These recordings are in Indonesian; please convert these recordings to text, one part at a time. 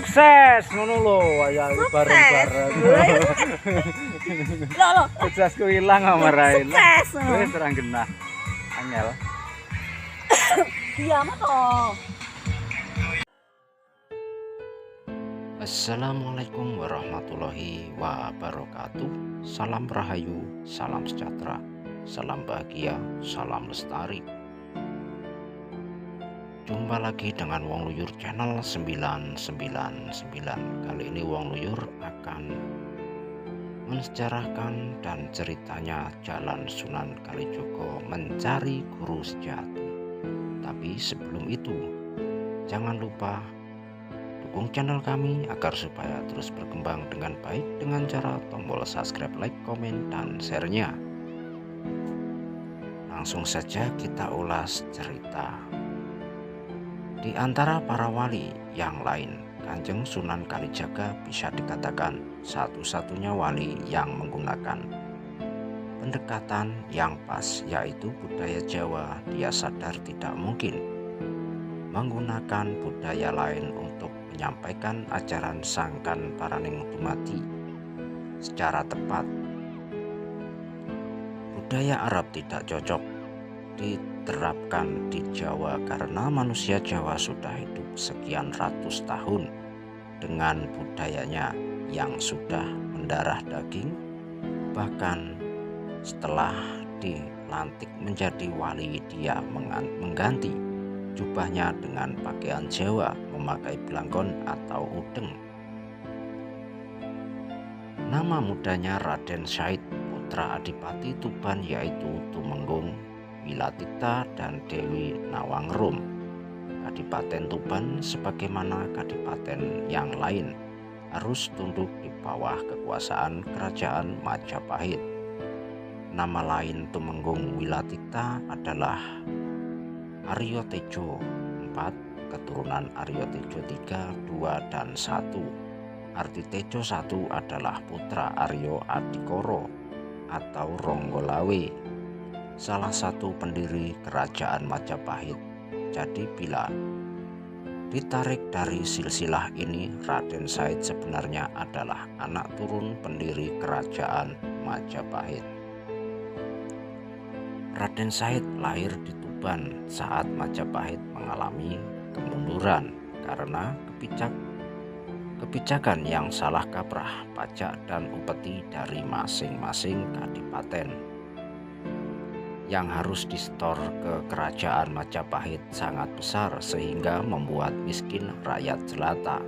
Sukses ngono lho, ya bareng-bareng. Loh. Suksesku ilang amarain. Sukses. Wis terang genah. Angel. Diam toh. Assalamualaikum warahmatullahi wabarakatuh. Salam rahayu, salam sejahtera, salam bahagia, salam lestari. Jumpa lagi dengan Wong Luyur channel 999. Kali ini Wong Luyur akan mensejarahkan dan ceritanya Jalan Sunan Kalijogo mencari guru sejati. Tapi sebelum itu, jangan lupa dukung channel kami agar supaya terus berkembang dengan baik dengan cara tombol subscribe, like, komen, dan share-nya. Langsung saja kita ulas cerita. Di antara para wali yang lain, Kanjeng Sunan Kalijaga bisa dikatakan satu-satunya wali yang menggunakan pendekatan yang pas, yaitu budaya Jawa. Dia sadar tidak mungkin menggunakan budaya lain untuk menyampaikan ajaran Sangkan Paraning Dumadi secara tepat. Budaya Arab tidak cocok diterapkan di Jawa karena manusia Jawa sudah hidup sekian ratus tahun dengan budayanya yang sudah mendarah daging. Bahkan setelah dilantik menjadi wali, dia mengganti jubahnya dengan pakaian Jawa, memakai belangkon atau udeng. Nama mudanya Raden Syahid, putra Adipati Tuban, yaitu Tumenggung, Wilatikta, dan Dewi Nawangrum. Kadipaten Tuban sebagaimana kadipaten yang lain harus tunduk di bawah kekuasaan kerajaan Majapahit. Nama lain Tumenggung Wilatikta adalah Aryo Tejo IV, keturunan Aryo Tejo III, II, dan I. Arti Tejo I adalah putra Aryo Adikoro atau Ronggolawe, salah satu pendiri kerajaan Majapahit. Jadi bila ditarik dari silsilah ini, Raden Syahid sebenarnya adalah anak turun pendiri kerajaan Majapahit. Raden Syahid lahir di Tuban saat Majapahit mengalami kemunduran karena kebijakan yang salah kaprah pajak dan upeti dari masing-masing kadipaten yang harus disetor ke kerajaan Majapahit sangat besar sehingga membuat miskin rakyat jelata.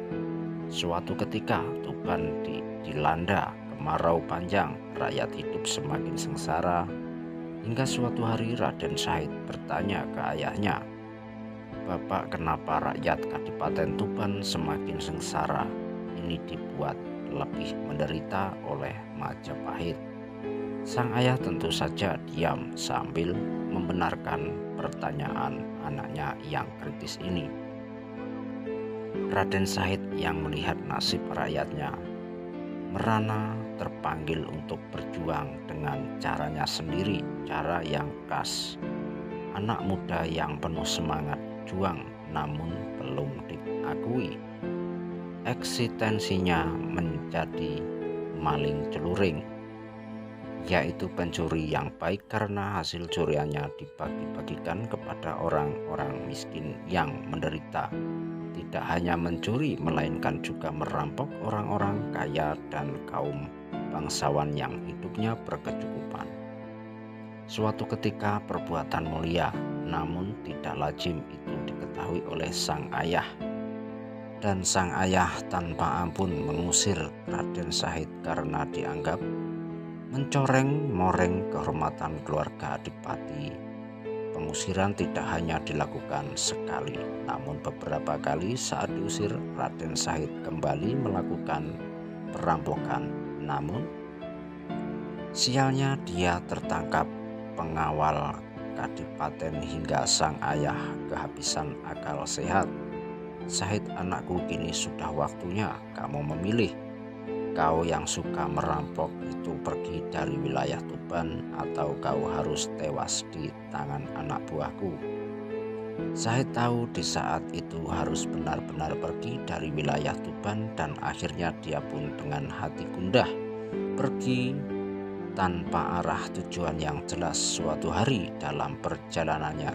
Suatu ketika Tuban dilanda kemarau panjang, rakyat hidup semakin sengsara. Hingga suatu hari Raden Syahid bertanya ke ayahnya, "Bapak, kenapa rakyat Kadipaten Tuban semakin sengsara? Ini dibuat lebih menderita oleh Majapahit." Sang ayah tentu saja diam sambil membenarkan pertanyaan anaknya yang kritis ini. Raden Syahid yang melihat nasib rakyatnya merana terpanggil untuk berjuang dengan caranya sendiri, cara yang khas. Anak muda yang penuh semangat juang namun belum diakui. Eksistensinya menjadi maling celuring, yaitu pencuri yang baik karena hasil curiannya dibagi-bagikan kepada orang-orang miskin yang menderita. Tidak hanya mencuri, melainkan juga merampok orang-orang kaya dan kaum bangsawan yang hidupnya berkecukupan. Suatu ketika perbuatan mulia, namun tidak lazim, itu diketahui oleh sang ayah. Dan sang ayah tanpa ampun mengusir Raden Syahid karena dianggap mencoreng-moreng kehormatan keluarga Adipati. Pengusiran tidak hanya dilakukan sekali, namun beberapa kali. Saat diusir, Raden Syahid kembali melakukan perampokan. Namun sialnya dia tertangkap pengawal kadipaten hingga sang ayah kehabisan akal sehat. "Syahid, anakku, kini sudah waktunya kamu memilih. Kau yang suka merampok itu pergi dari wilayah Tuban, atau kau harus tewas di tangan anak buahku." Saya tahu di saat itu harus benar-benar pergi dari wilayah Tuban, dan akhirnya dia pun dengan hati gundah pergi tanpa arah tujuan yang jelas. Suatu hari dalam perjalanannya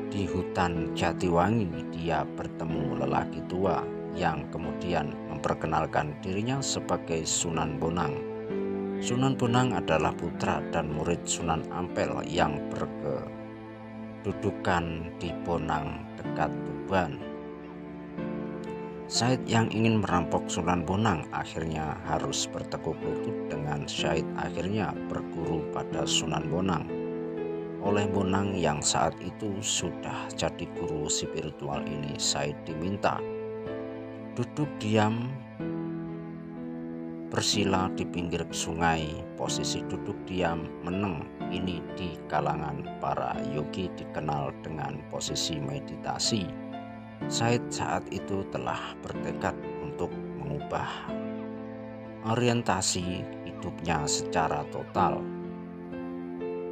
di hutan Jatiwangi, dia bertemu lelaki tua yang kemudian memperkenalkan dirinya sebagai Sunan Bonang. Sunan Bonang adalah putra dan murid Sunan Ampel yang berkedudukan di Bonang dekat Tuban. Syahid yang ingin merampok Sunan Bonang akhirnya harus bertekuk lutut dengan Syahid akhirnya berguru pada Sunan Bonang. Oleh Bonang yang saat itu sudah jadi guru spiritual ini, Syahid diminta duduk diam bersila di pinggir sungai. Posisi duduk diam meneng ini di kalangan para yogi dikenal dengan posisi meditasi. Syahid saat itu telah bertekad untuk mengubah orientasi hidupnya secara total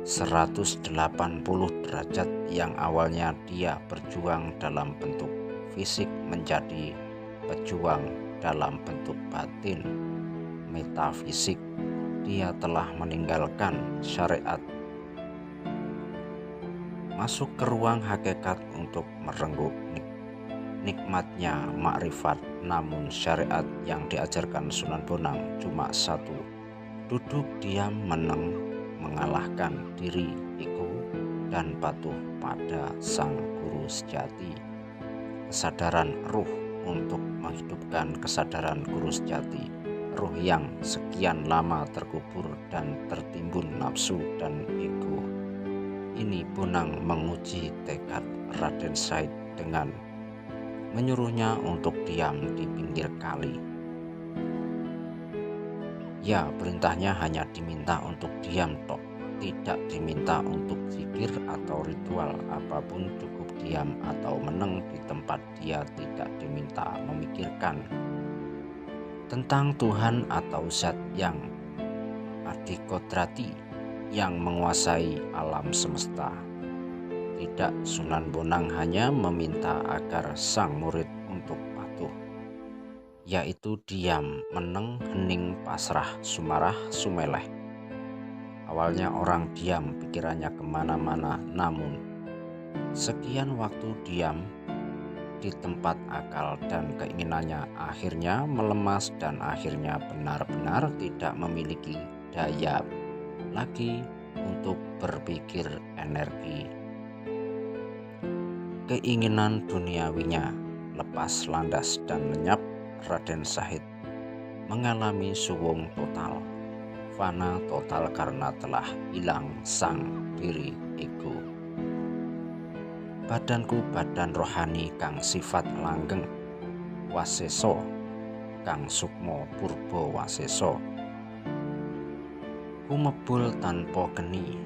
180 derajat. Yang awalnya dia berjuang dalam bentuk fisik menjadi pejuang dalam bentuk batin, metafisik. Dia telah meninggalkan syariat, masuk ke ruang hakikat untuk merenggut nikmatnya makrifat. Namun syariat yang diajarkan Sunan Bonang cuma satu: duduk diam meneng, mengalahkan diri ego dan patuh pada sang guru sejati. Kesadaran ruh untuk menghidupkan kesadaran guru sejati, ruh yang sekian lama terkubur dan tertimbun nafsu dan ego. Ini Bonang menguji tekad Raden Syahid dengan menyuruhnya untuk diam di pinggir kali. Ya, perintahnya hanya diminta untuk diam tok, tidak diminta untuk zikir atau ritual apapun, cukup diam atau meneng di tempat. Dia tidak diminta memikirkan tentang Tuhan atau zat yang adikodrati yang menguasai alam semesta. Tidak, Sunan Bonang hanya meminta agar sang murid untuk patuh, yaitu diam, meneng, hening, pasrah, sumarah, sumeleh. Awalnya orang diam, pikirannya kemana-mana, namun sekian waktu diam di tempat akal dan keinginannya akhirnya melemas dan akhirnya benar-benar tidak memiliki daya lagi untuk berpikir. Energi keinginan duniawinya lepas landas dan lenyap. Raden Syahid mengalami suwung total, fana total karena telah hilang sang diri ego. Badanku badan rohani kang sifat langgeng waseso, kang sukmo purba waseso. Kumebul tanpa geni,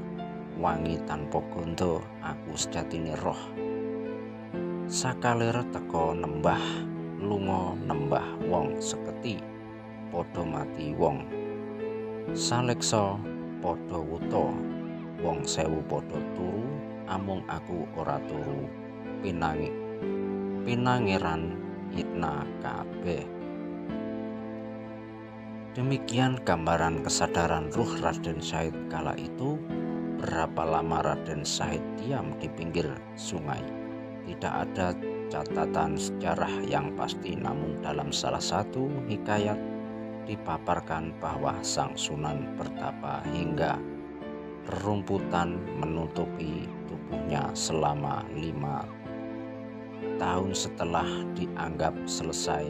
wangi tanpa gondo, aku sejatine roh. Sakalir teko nembah, lunga nembah wong seketi, padha mati wong. Saleksa padha wuta, wong sewu padha turu, amung aku ora turu. Pinangeran hitna kabeh. Demikian gambaran kesadaran ruh Raden Syahid kala itu. Berapa lama Raden Syahid diam di pinggir sungai? Tidak ada catatan sejarah yang pasti, namun dalam salah satu hikayat dipaparkan bahwa sang Sunan bertapa hingga rerumputan menutupi tubuhnya selama 5 tahun setelah dianggap selesai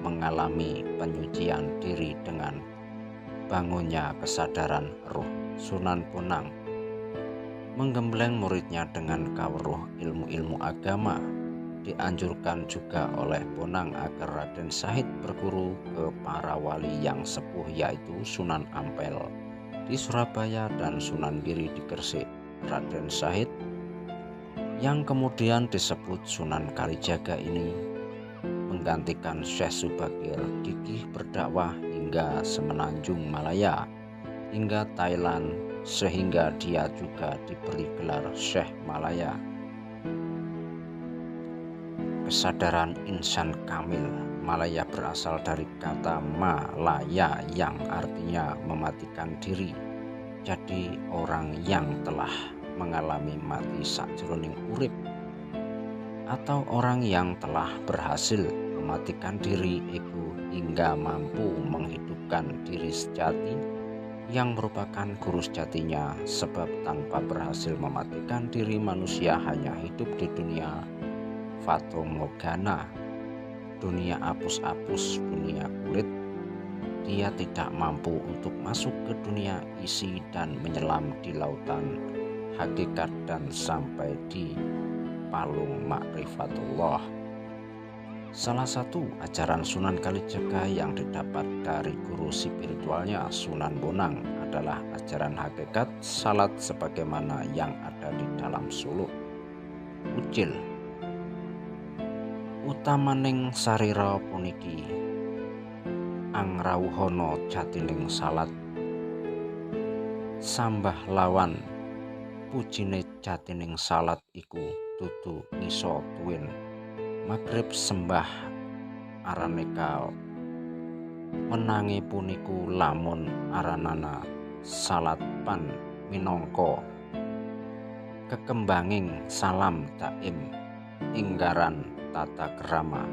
mengalami penyucian diri dengan bangunnya kesadaran ruh. Sunan Bonang menggembleng muridnya dengan kawruh ilmu-ilmu agama. Dianjurkan juga oleh Bonang agar Raden Syahid berguru ke para wali yang sepuh, yaitu Sunan Ampel di Surabaya dan Sunan Giri di Gresik. Raden Syahid yang kemudian disebut Sunan Kalijaga ini menggantikan Syekh Subagir gigih berdakwah hingga Semenanjung Malaya hingga Thailand, sehingga dia juga diberi gelar Syekh Malaya. kesadaran insan kamil. Malaya berasal dari kata malaya yang artinya mematikan diri. Jadi orang yang telah mengalami mati sakjroning urip, atau orang yang telah berhasil mematikan diri iku hingga mampu menghidupkan diri sejati yang merupakan guru sejatinya, sebab tanpa berhasil mematikan diri manusia hanya hidup di dunia fatomorgana, dunia apus-apus, dunia kulit. Dia tidak mampu untuk masuk ke dunia isi dan menyelam di lautan hakikat dan sampai di palung ma'rifatullah. Salah satu ajaran Sunan Kalijaga yang didapat dari guru spiritualnya Sunan Bonang adalah ajaran hakikat salat sebagaimana yang ada di dalam suluk. Ucil utamaning sarira puniki angrawuhana jatining salat, sambah lawan pujine jatining salat iku dudu nisa tuwin magrib sembah araneka menangi puniku lamun aranana salat pan minangka kekembanging salam daim inggaran tata krama.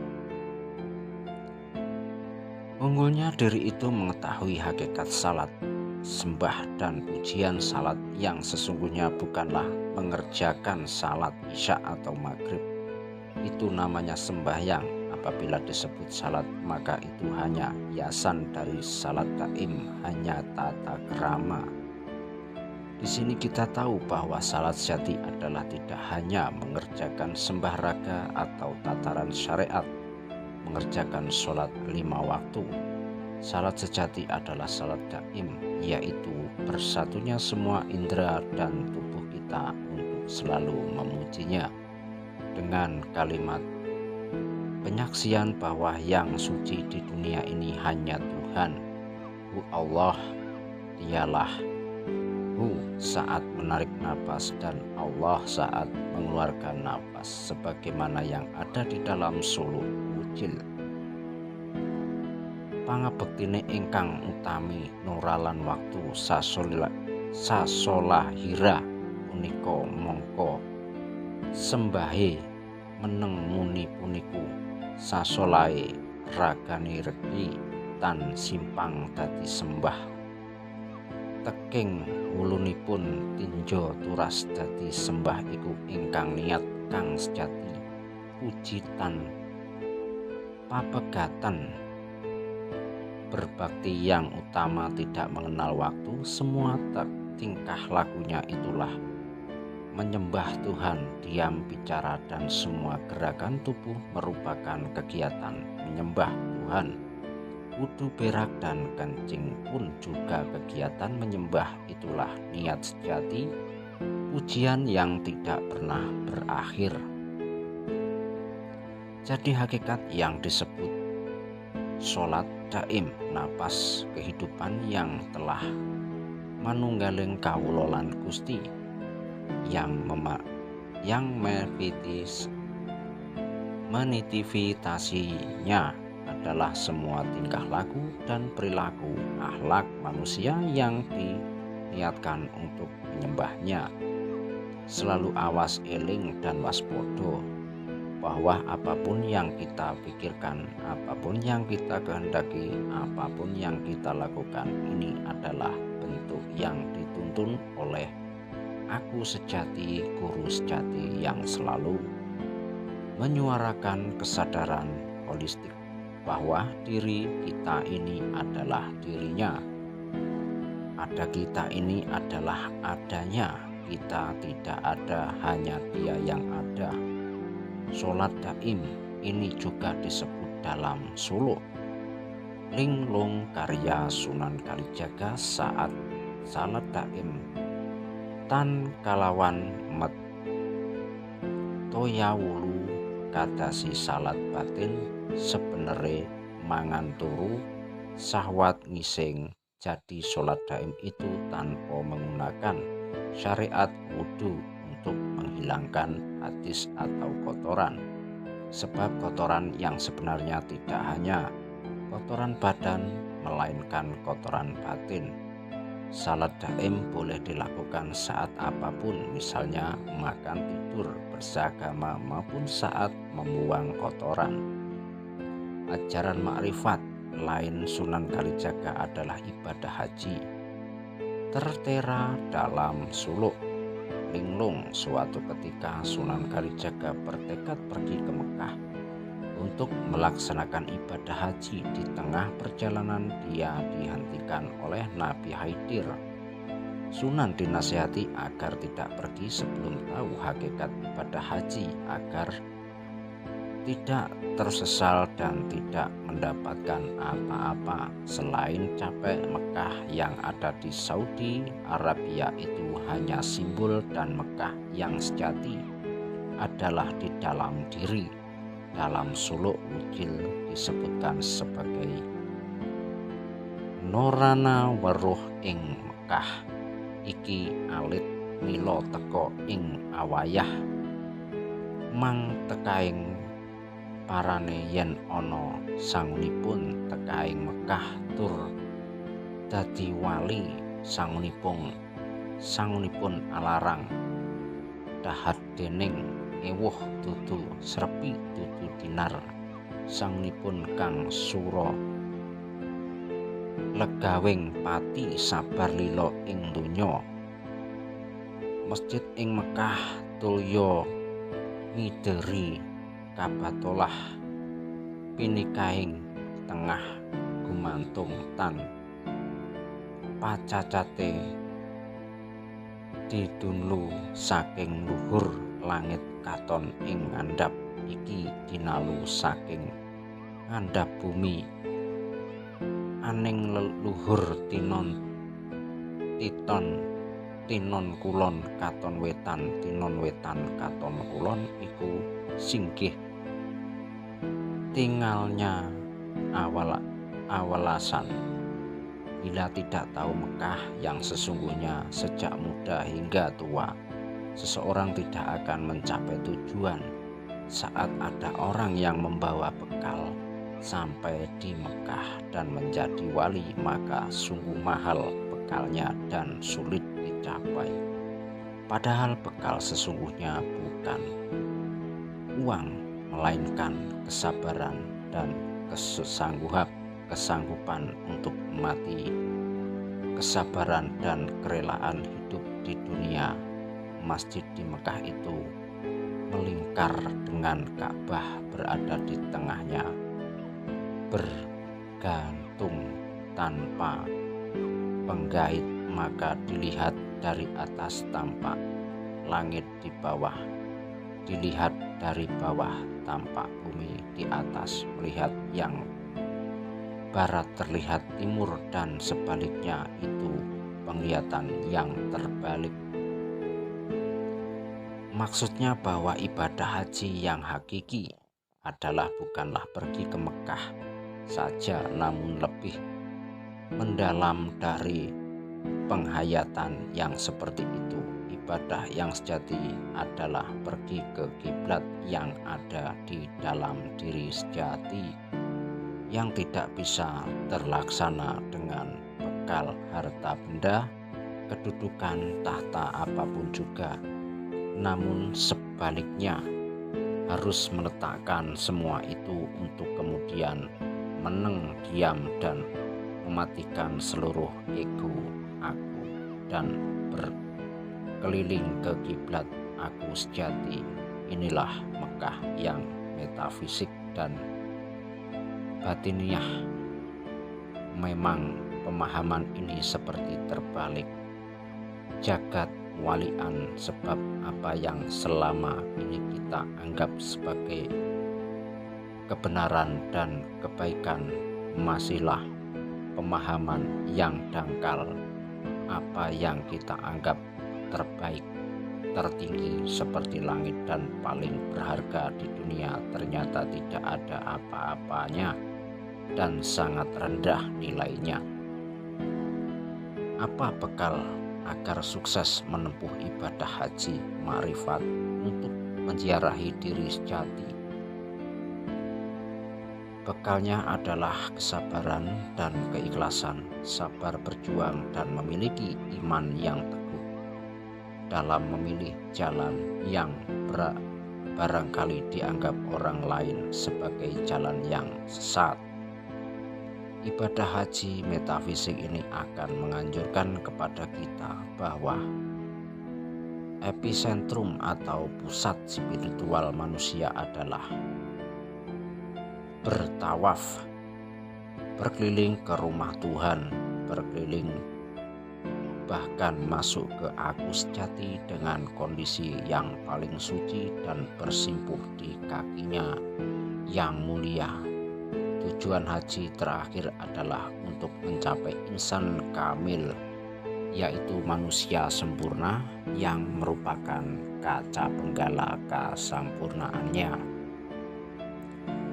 Unggulnya diri itu mengetahui hakikat salat, sembah dan pujian salat yang sesungguhnya bukanlah mengerjakan salat isya atau maghrib. Itu namanya sembahyang. Apabila disebut salat, maka itu hanya hiasan dari salat daim, hanya tata krama. Di sini kita tahu bahwa salat sejati adalah tidak hanya mengerjakan sembah raga atau tataran syariat, mengerjakan sholat 5 waktu. Salat sejati adalah salat daim, yaitu bersatunya semua indera dan tubuh kita untuk selalu memujinya dengan kalimat penyaksian bahwa yang suci di dunia ini hanya Tuhan. Hu Allah, dialah Hu saat menarik napas dan Allah saat mengeluarkan napas, sebagaimana yang ada di dalam suluk Ucil. Pangabektine ingkang utami nuralan waktu sasolahira punika mongko sembahe meneng muni puniku sasolahe ragani regi tan simpang dadi sembah teking wulunipun tinjo turas dadi sembah iku ingkang niat kang sejati puji tan papegatan berbakti yang utama tidak mengenal waktu. Semua tingkah lakunya itulah menyembah Tuhan, diam bicara dan semua gerakan tubuh merupakan kegiatan menyembah Tuhan. Wudu, berak dan kencing pun juga kegiatan menyembah. Itulah niat sejati, pujian yang tidak pernah berakhir. Jadi hakikat yang disebut sholat daim, napas kehidupan yang telah manunggaling kawula lan Gusti yang menitivitasinya adalah semua tingkah laku dan perilaku akhlak manusia yang diniatkan untuk menyembahnya. Selalu awas, eling dan waspodo bahwa apapun yang kita pikirkan, apapun yang kita kehendaki, apapun yang kita lakukan, ini adalah bentuk yang dituntun oleh aku sejati, guru sejati yang selalu menyuarakan kesadaran holistik bahwa diri kita ini adalah dirinya, ada kita ini adalah adanya, kita tidak ada, hanya dia yang ada. Sholat daim ini juga disebut dalam suluk Linglung karya Sunan Kalijaga saat salat daim tan kalawan met toyawulu kadasi salat batin sebenere mangan turu sahwat ngising. Jadi sholat daim itu tanpa menggunakan syariat wudu untuk menghilangkan hadis atau kotoran. sebab kotoran yang sebenarnya tidak hanya kotoran badan, melainkan kotoran batin. Salat daim boleh dilakukan saat apapun, misalnya makan, tidur, bersagama, maupun saat membuang kotoran. Ajaran makrifat lain Sunan Kalijaga adalah ibadah haji. Tertera dalam suluk linglung, suatu ketika Sunan Kalijaga bertekad pergi ke Mekah untuk melaksanakan ibadah haji. Di tengah perjalanan dia dihentikan oleh Nabi Khidir. Sunan dinasihati agar tidak pergi sebelum tahu hakikat ibadah haji, agar tidak tersesal dan tidak mendapatkan apa-apa selain capek. Mekah yang ada di Saudi Arabia itu hanya simbol, dan Mekah yang sejati adalah di dalam diri. Dalam suluk Wujil disebutkan sebagai Norana weruh ing Mekah iki alit mila teka ing awayah, mang tekaing parane yen ana sangunipun tekaing Mekah tur dadi wali sangunipun alarang dahat dening ewuh dudu srepi dudu dinar sangunipun kang sura legawing pati sabar lila ing donya. Masjid ing Mekah tulya ngideri kabatolah pinikaing tengah gumantung tan pacacate didunlu saking luhur langit katon ing ngandhap iki dinalu saking ngandhap bumi aning leluhur tinon kulon katon wetan katon kulon iku singgih tinggalnya awalasan. Bila tidak tahu Mekah yang sesungguhnya sejak muda hingga tua, seseorang tidak akan mencapai tujuan. Saat ada orang yang membawa bekal sampai di Mekah dan menjadi wali, maka sungguh mahal bekalnya dan sulit dicapai. Padahal bekal sesungguhnya bukan uang, melainkan kesabaran dan kesanggupan untuk mati, kesabaran dan kerelaan hidup di dunia. Masjid di Mekah itu melingkar dengan Ka'bah berada di tengahnya, bergantung tanpa penggait, maka dilihat dari atas tampak langit di bawah, dilihat dari bawah tampak bumi di atas, melihat yang barat terlihat timur dan sebaliknya, itu penglihatan yang terbalik. Maksudnya bahwa ibadah haji yang hakiki adalah bukanlah pergi ke Mekah saja, namun lebih mendalam dari penghayatan yang seperti itu. Ibadah yang sejati adalah pergi ke kiblat yang ada di dalam diri sejati, yang tidak bisa terlaksana dengan bekal harta benda, kedudukan, tahta apapun juga. Namun sebaliknya, harus meletakkan semua itu untuk kemudian meneng diam dan mematikan seluruh ego aku dan berkeliling ke kiblat aku sejati. Inilah Mekah yang metafisik dan batiniah. Memang pemahaman ini seperti terbalik, jagat walian, sebab apa yang selama ini kita anggap sebagai kebenaran dan kebaikan masihlah pemahaman yang dangkal. Apa yang kita anggap terbaik, tertinggi seperti langit dan paling berharga di dunia ternyata tidak ada apa-apanya dan sangat rendah nilainya. Apa bekal agar sukses menempuh ibadah haji makrifat untuk menziarahi diri sejati? Bekalnya adalah kesabaran dan keikhlasan, sabar berjuang dan memiliki iman yang teguh dalam memilih jalan yang barangkali dianggap orang lain sebagai jalan yang sesat. Ibadah haji metafisik ini akan menganjurkan kepada kita bahwa epicentrum atau pusat spiritual manusia adalah bertawaf, berkeliling ke rumah Tuhan, berkeliling bahkan masuk ke aku sejati dengan kondisi yang paling suci dan bersimpuh di kakinya yang mulia. Tujuan haji terakhir adalah untuk mencapai insan kamil, yaitu manusia sempurna yang merupakan kaca penggala kesempurnaannya.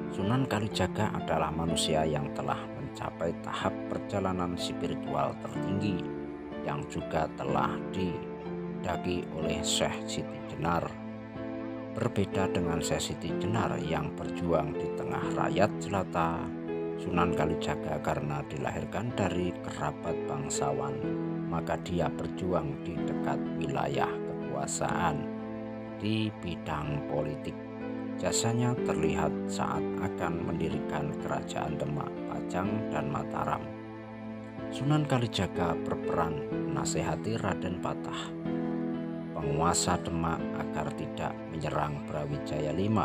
Sunan Kalijaga adalah manusia yang telah mencapai tahap perjalanan spiritual tertinggi yang juga telah didaki oleh Syekh Siti Jenar. Berbeda dengan Syekh Siti Jenar yang berjuang di tengah rakyat jelata, Sunan Kalijaga karena dilahirkan dari kerabat bangsawan, maka dia berjuang di dekat wilayah kekuasaan di bidang politik. Jasanya terlihat saat akan mendirikan kerajaan Demak, Pajang, dan Mataram. Sunan Kalijaga berperan menasehati Raden Patah, penguasa Demak, agar tidak menyerang Brawijaya V,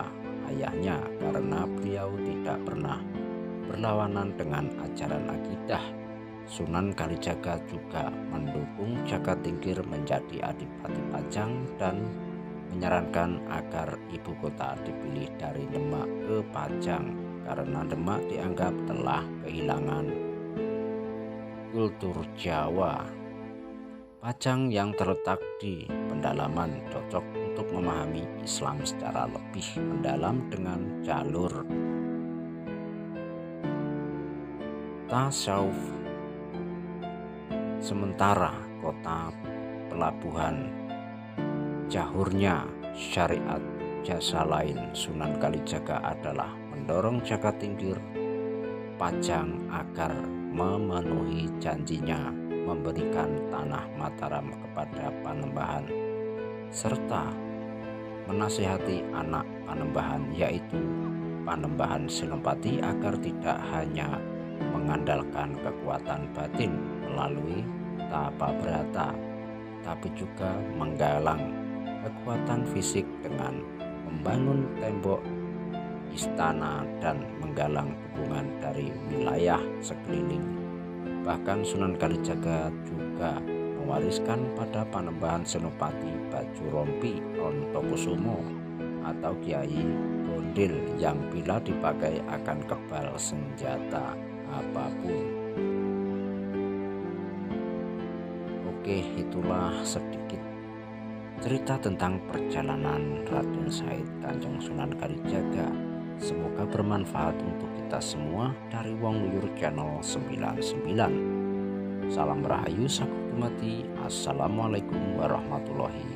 ayahnya, karena beliau tidak pernah berlawanan dengan ajaran akidah. Sunan Kalijaga juga mendukung Jaka Tingkir menjadi Adipati Pajang dan menyarankan agar ibu kota dipilih dari Demak ke Pajang karena Demak dianggap telah kehilangan kultur Jawa. Pajang yang terletak di pedalaman cocok untuk memahami Islam secara lebih mendalam dengan jalur tasawuf. Sementara kota pelabuhan jahurnya syariat jasa lain, Sunan Kalijaga adalah mendorong Jaka Tingkir Pajang agar memenuhi janjinya memberikan tanah Mataram kepada Panembahan serta menasihati anak Panembahan yaitu Panembahan Senopati agar tidak hanya mengandalkan kekuatan batin melalui tapa berata, tapi juga menggalang kekuatan fisik dengan membangun tembok istana dan menggalang dukungan dari wilayah sekeliling. Bahkan Sunan Kalijaga juga mewariskan pada Panembahan Senopati baju rompi Ontokusumo atau Kiai Bondil yang bila dipakai akan kebal senjata apapun. Oke, itulah sedikit cerita tentang perjalanan Raden Said Kanjeng Sunan Kalijaga. Semoga bermanfaat untuk kita semua dari Wong Luyur Channel 99. Salam Rahayu Sakutumati. Assalamualaikum warahmatullahi